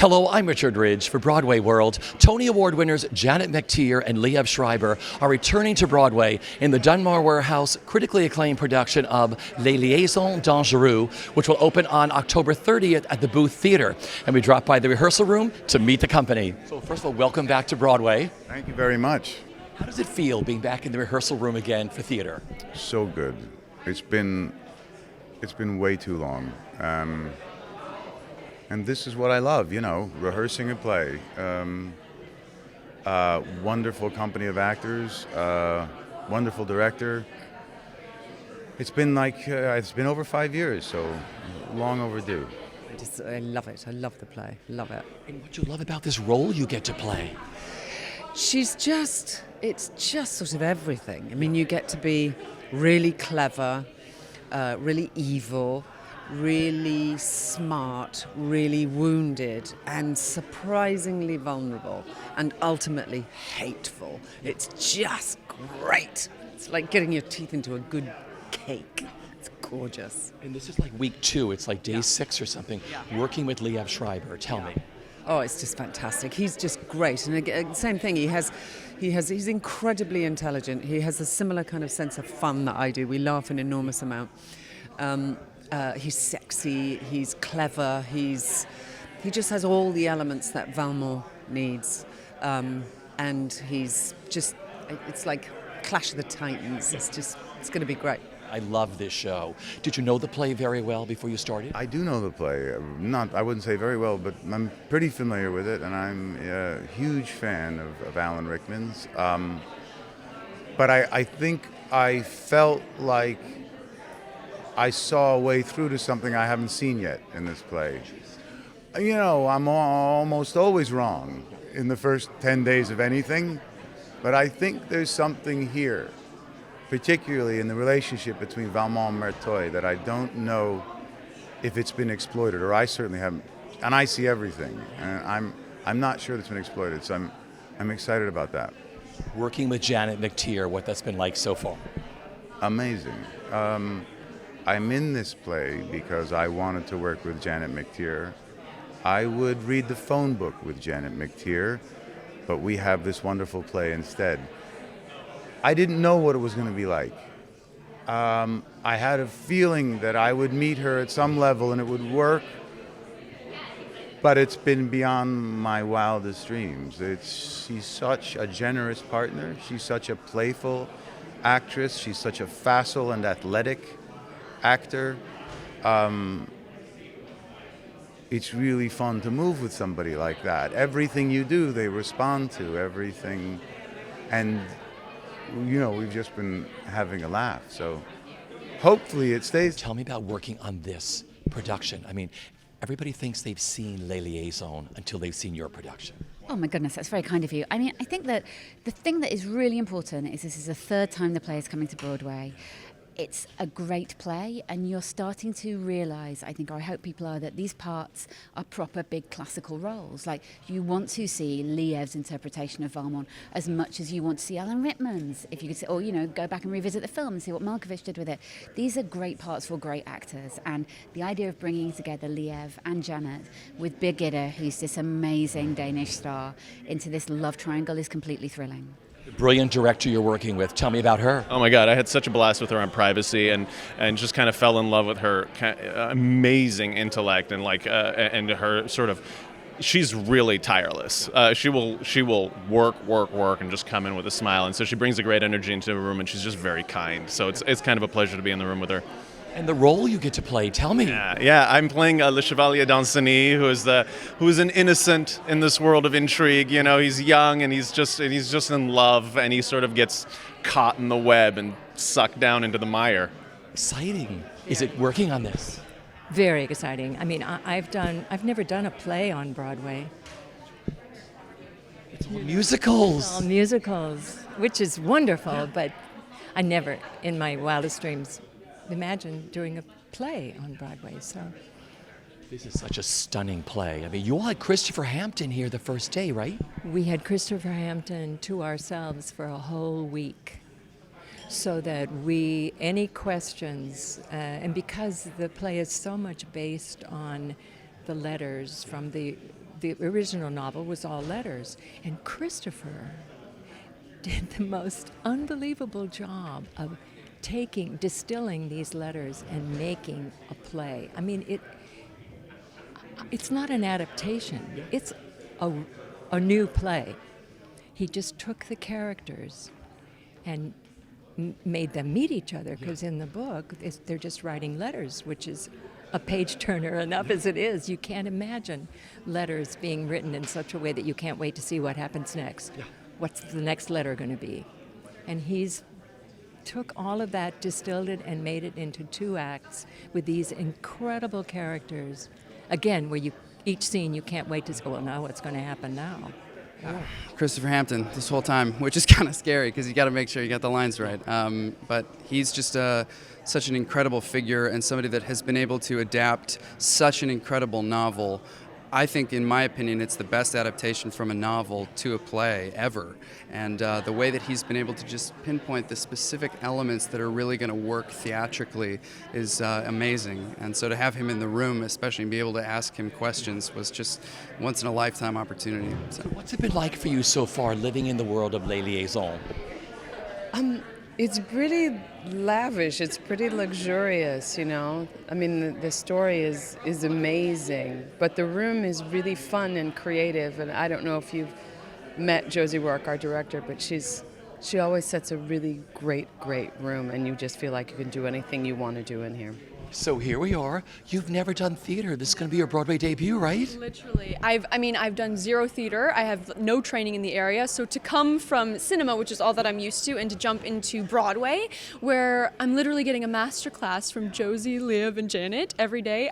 Hello, I'm Richard Ridge for BroadwayWorld. Tony Award winners Janet McTeer and Liev Schreiber are returning to Broadway in the Dunbar Warehouse critically acclaimed production of Les Liaisons Dangereuses, which will open on October 30th at the Booth Theatre. And we dropped by the rehearsal room to meet the company. So first of all, welcome back to Broadway. Thank you very much. How does it feel being back in the rehearsal room again for theater? So good. It's been way too long. And this is what I love, rehearsing a play. Wonderful company of actors, wonderful director. It's been over 5 years, so long overdue. I love it. I love the play. Love it. And what you love about this role you get to play? It's just sort of everything. I mean, you get to be really clever, really evil, really smart, really wounded, and surprisingly vulnerable, and ultimately hateful. It's just great. It's like getting your teeth into a good cake. It's gorgeous. And this is like week 2. It's like day 6 or something. Yeah. Working with Liev Schreiber. Tell me. Oh, it's just fantastic. He's just great. And again, same thing. He's incredibly intelligent. He has a similar kind of sense of fun that I do. We laugh an enormous amount. He's sexy. He's clever. He just has all the elements that Valmont needs. And he's just. It's like Clash of the Titans. It's going to be great. I love this show. Did you know the play very well before you started? I do know the play. I wouldn't say very well, but I'm pretty familiar with it, and I'm a huge fan of Alan Rickman's. But I think I felt like I saw a way through to something I haven't seen yet in this play. I'm almost always wrong in the first 10 days of anything, but I think there's something here, particularly in the relationship between Valmont and Merteuil, that I don't know if it's been exploited, or I certainly haven't. And I see everything, and I'm not sure it's been exploited, so I'm excited about that. Working with Janet McTeer, what that's been like so far? Amazing. I'm in this play because I wanted to work with Janet McTeer. I would read the phone book with Janet McTeer, but we have this wonderful play instead. I didn't know what it was going to be like. I had a feeling that I would meet her at some level and it would work, but it's been beyond my wildest dreams. She's such a generous partner. She's such a playful actress. She's such a facile and athletic actor. It's really fun to move with somebody like that. Everything you do, they respond to. Everything, and we've just been having a laugh. So hopefully it stays. Tell me about working on this production. I mean, everybody thinks they've seen Les Liaisons until they've seen your production. Oh my goodness, that's very kind of you. I mean, I think that the thing that is really important is this is the third time the play is coming to Broadway. It's a great play, and you're starting to realise, I think, or I hope people are, that these parts are proper big classical roles. Like, you want to see Liev's interpretation of Valmont as much as you want to see Alan Rickman's, if you could say, or, go back and revisit the film and see what Marquise did with it. These are great parts for great actors, and the idea of bringing together Liev and Janet with Birgitte, who's this amazing Danish star, into this love triangle is completely thrilling. Brilliant director you're working with. Tell me about her. Oh my God, I had such a blast with her on Privacy, and just kind of fell in love with her amazing intellect and and her sort of. She's really tireless. She will work and just come in with a smile, and so she brings a great energy into the room, and she's just very kind. So it's kind of a pleasure to be in the room with her. And the role you get to play, tell me. Yeah, I'm playing Le Chevalier d'Ancenis, who is an innocent in this world of intrigue. He's young and he's just in love, and he sort of gets caught in the web and sucked down into the mire. Exciting. Is it working on this? Very exciting. I mean, I've never done a play on Broadway. It's all musicals. All musicals, which is wonderful, but I never, in my wildest dreams, imagine doing a play on Broadway. So this is such a stunning play. I mean, you all had Christopher Hampton here the first day, right? We had Christopher Hampton to ourselves for a whole week. so that any questions, and because the play is so much based on the letters from the the original novel was all letters, and Christopher did the most unbelievable job of distilling these letters and making a play. I mean, it's not an adaptation. It's a new play. He just took the characters and made them meet each other, because in the book, they're just writing letters, which is a page-turner enough as it is. You can't imagine letters being written in such a way that you can't wait to see what happens next. Yeah. What's the next letter going to be? And he's took all of that, distilled it, and made it into 2 acts with these incredible characters. Again, where each scene you can't wait to say, well, now what's going to happen now? Christopher Hampton this whole time, which is kind of scary because you got to make sure you got the lines right. But he's just such an incredible figure and somebody that has been able to adapt such an incredible novel. I think, in my opinion, it's the best adaptation from a novel to a play ever. And the way that he's been able to just pinpoint the specific elements that are really going to work theatrically is amazing. And so to have him in the room, especially, and be able to ask him questions was just once-in-a-lifetime opportunity. So. What's it been like for you so far living in the world of Les Liaisons? It's pretty lavish. It's pretty luxurious, you know. I mean, the story is amazing, but the room is really fun and creative. And I don't know if you've met Josie Rourke, our director, but she always sets a really great room, and you just feel like you can do anything you want to do in here. So here we are. You've never done theater. This is going to be your Broadway debut, right? Literally. I've done 0 theater. I have no training in the area. So to come from cinema, which is all that I'm used to, and to jump into Broadway, where I'm literally getting a master class from Josie, Liev, and Janet every day,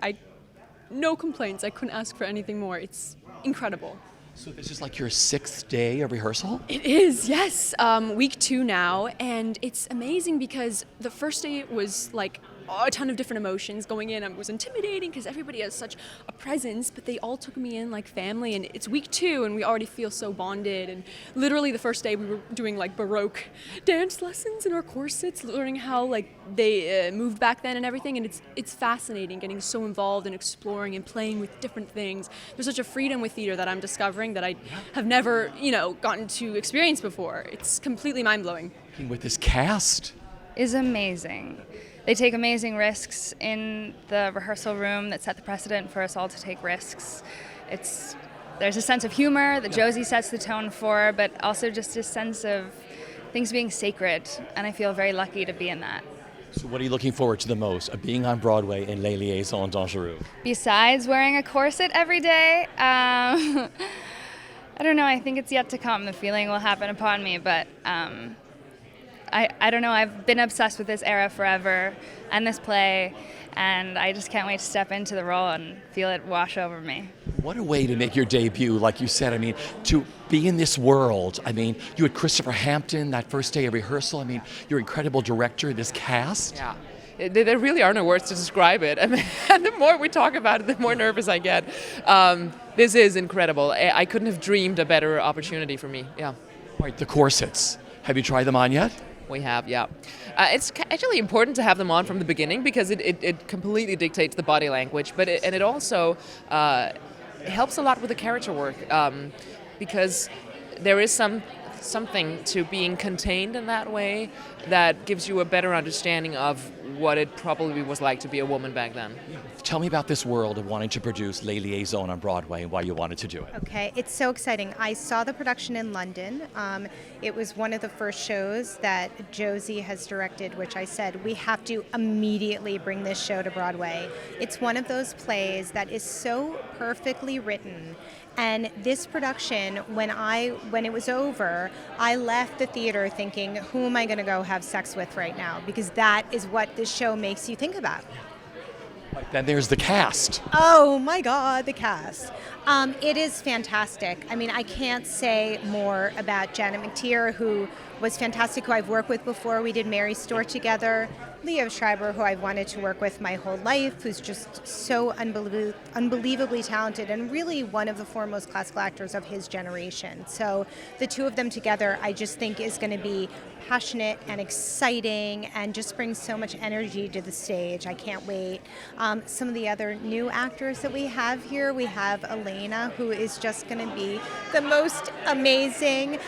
no complaints. I couldn't ask for anything more. It's incredible. So this is like your 6th day of rehearsal? It is, yes. Week 2 now, and it's amazing because the first day was like a ton of different emotions going in. It was intimidating because everybody has such a presence, but they all took me in like family, and it's week 2 and we already feel so bonded. And literally the first day we were doing like Baroque dance lessons in our corsets, learning how like they moved back then and everything, and it's fascinating getting so involved and exploring and playing with different things. There's such a freedom with theater that I'm discovering that I have never, gotten to experience before. It's completely mind-blowing. With this cast is amazing. They take amazing risks in the rehearsal room that set the precedent for us all to take risks. There's a sense of humor that Josie sets the tone for, but also just a sense of things being sacred, and I feel very lucky to be in that. So what are you looking forward to the most of being on Broadway in Les Liaisons Dangereuses? Besides wearing a corset every day, I don't know, I think it's yet to come. The feeling will happen upon me, but I don't know, I've been obsessed with this era forever and this play, and I just can't wait to step into the role and feel it wash over me. What a way to make your debut, like you said. I mean, to be in this world. I mean, you had Christopher Hampton that first day of rehearsal. I mean, your incredible director, this cast. Yeah. There really are no words to describe it. I mean, and the more we talk about it, the more nervous I get. This is incredible. I couldn't have dreamed a better opportunity for me. Yeah. Right, the corsets. Have you tried them on yet? We have, yeah. It's actually important to have them on from the beginning because it completely dictates the body language, but it also helps a lot with the character work because there is something to being contained in that way that gives you a better understanding of what it probably was like to be a woman back then. Tell me about this world of wanting to produce Les Liaisons on Broadway and why you wanted to do it. Okay, it's so exciting. I saw the production in London. It was one of the first shows that Josie has directed, which I said, we have to immediately bring this show to Broadway. It's one of those plays that is so perfectly written. And this production, when it was over, I left the theater thinking, who am I going to go have sex with right now? Because that is what this show makes you think about. Then there's the cast. Oh my God, the cast. It is fantastic. I mean, I can't say more about Janet McTeer, who was fantastic, who I've worked with before. We did Mary's Store together. Liev Schreiber, who I've wanted to work with my whole life, who's just so unbelievably talented and really one of the foremost classical actors of his generation. So the two of them together, I just think is going to be passionate and exciting and just brings so much energy to the stage. I can't wait. Some of the other new actors that we have here, we have Elena, who is just going to be the most amazing.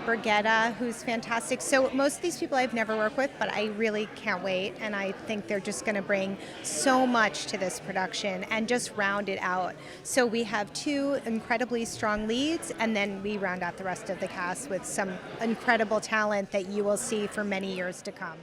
Birgitte, who's fantastic. So most of these people I've never worked with, but I really can't wait, and I think they're just going to bring so much to this production and just round it out. So we have two incredibly strong leads, and then we round out the rest of the cast with some incredible talent that you will see for many years to come.